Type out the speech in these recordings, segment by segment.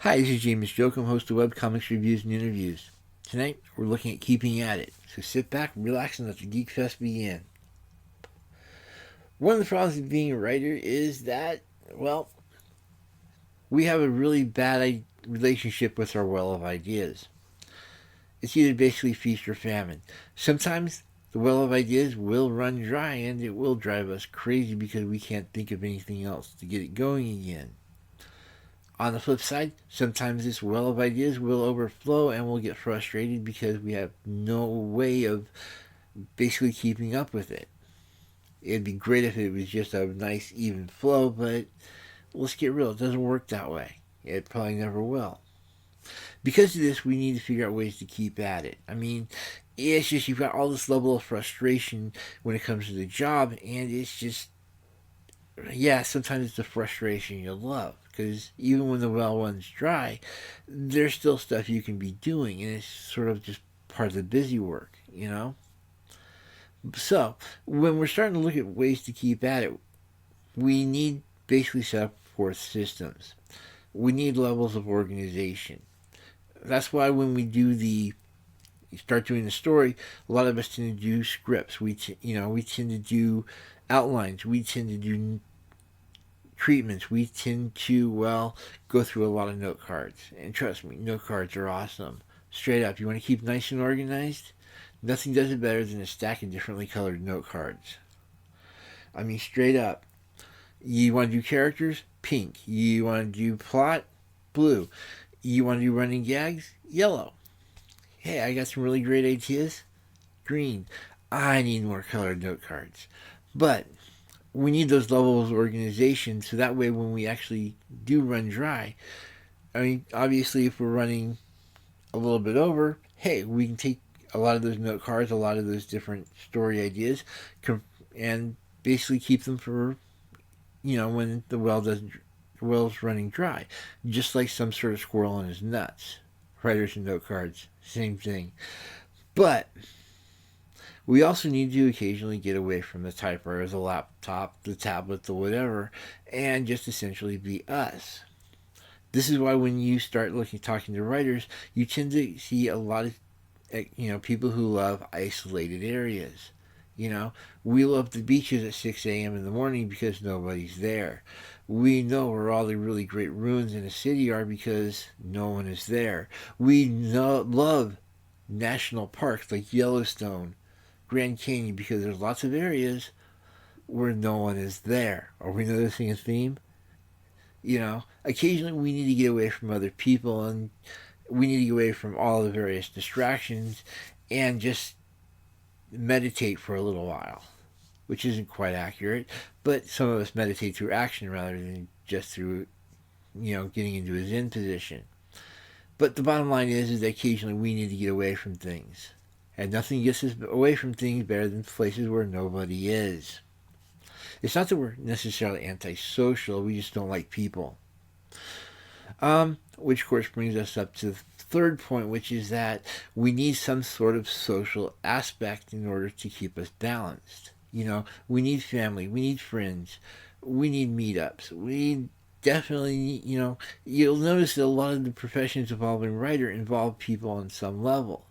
Hi, this is James Jokum, host of Webcomics Reviews and Interviews. Tonight, we're looking at Keeping At It, so sit back, relax, and let the Geek Fest begin. One of the problems of being a writer is that, well, we have a really bad relationship with our well of ideas. It's either basically feast or famine. Sometimes the well of ideas will run dry and it will drive us crazy because we can't think of anything else to get it going again. On the flip side, sometimes this well of ideas will overflow and we'll get frustrated because we have no way of basically keeping up with it. It'd be great if it was just a nice, even flow, but let's get real, it doesn't work that way. It probably never will. Because of this, we need to figure out ways to keep at it. I mean, it's just you've got all this level of frustration when it comes to the job, and it's just, yeah, sometimes it's the frustration you love. Because even when the well runs dry, there's still stuff you can be doing, and it's sort of just part of the busy work, you know? So, when we're starting to look at ways to keep at it, we need basically set up forth systems. We need levels of organization. That's why when we start doing the story, a lot of us tend to do scripts. We tend to do outlines. We tend to do treatments. We tend to, well, go through a lot of note cards. And trust me, note cards are awesome. Straight up, you want to keep nice and organized? Nothing does it better than a stack of differently colored note cards. I mean, straight up. You want to do characters? Pink. You want to do plot? Blue. You want to do running gags? Yellow. Hey, I got some really great ideas? Green. I need more colored note cards. But we need those levels of organization so that way when we actually do run dry, I mean, obviously, if we're running a little bit over, hey, we can take a lot of those note cards, a lot of those different story ideas, and basically keep them for when the well's running dry, just like some sort of squirrel in his nuts. Writers and note cards, same thing. But we also need to occasionally get away from the typewriter, the laptop, the tablet, the whatever, and just essentially be us. This is why when you start talking to writers, you tend to see a lot of people who love isolated areas. We love the beaches at 6 a.m. in the morning because nobody's there. We know where all the really great ruins in a city are because no one is there. Love national parks like Yellowstone, Grand Canyon because there's lots of areas where no one is there. Are we noticing a theme? Occasionally we need to get away from other people and we need to get away from all the various distractions and just meditate for a little while, which isn't quite accurate, but some of us meditate through action rather than just through, getting into a Zen position. But the bottom line is that occasionally we need to get away from things. And nothing gets us away from things better than places where nobody is. It's not that we're necessarily antisocial, we just don't like people. Which of course brings us up to the third point, which is that we need some sort of social aspect in order to keep us balanced. We need family, we need friends, we need meetups, we definitely, you'll notice that a lot of the professions involving writer involve people on some level.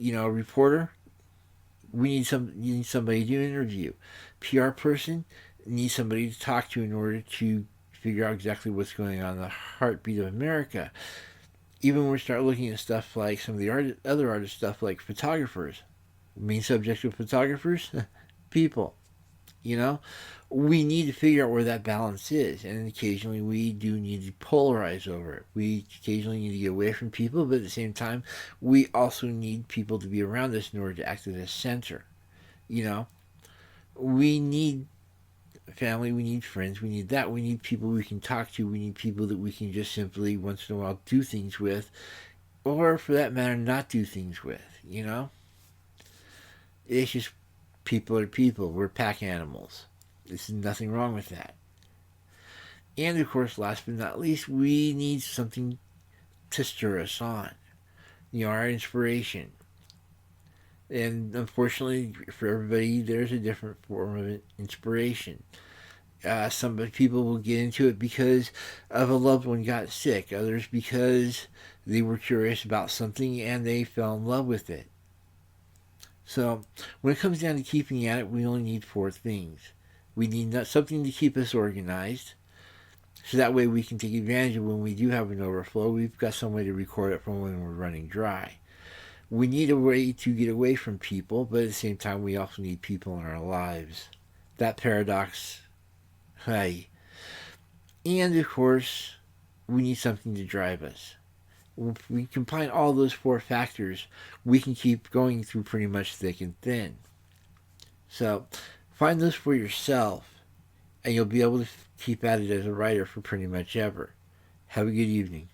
A reporter, you need somebody to interview. PR person needs somebody to talk to in order to figure out exactly what's going on in the heartbeat of America. Even when we start looking at stuff like some of the other artist stuff like photographers, main subject of photographers, people. You know, we need to figure out where that balance is, and occasionally we do need to polarize over it. We occasionally need to get away from people, but at the same time, we also need people to be around us in order to act as a center. You know, we need family, we need friends, we need that, we need people we can talk to, we need people that we can just simply once in a while do things with, or for that matter, not do things with. It's just people are people. We're pack animals. There's nothing wrong with that. And of course, last but not least, we need something to stir us on. Our inspiration. And unfortunately, for everybody, there's a different form of inspiration. Some people will get into it because of a loved one got sick. Others because they were curious about something and they fell in love with it. So when it comes down to keeping at it, we only need four things. We need something to keep us organized, so that way we can take advantage of when we do have an overflow. We've got some way to record it from when we're running dry. We need a way to get away from people, but at the same time, we also need people in our lives. That paradox, hey. And of course, we need something to drive us. If we combine all those four factors, we can keep going through pretty much thick and thin. So, find those for yourself, and you'll be able to keep at it as a writer for pretty much ever. Have a good evening.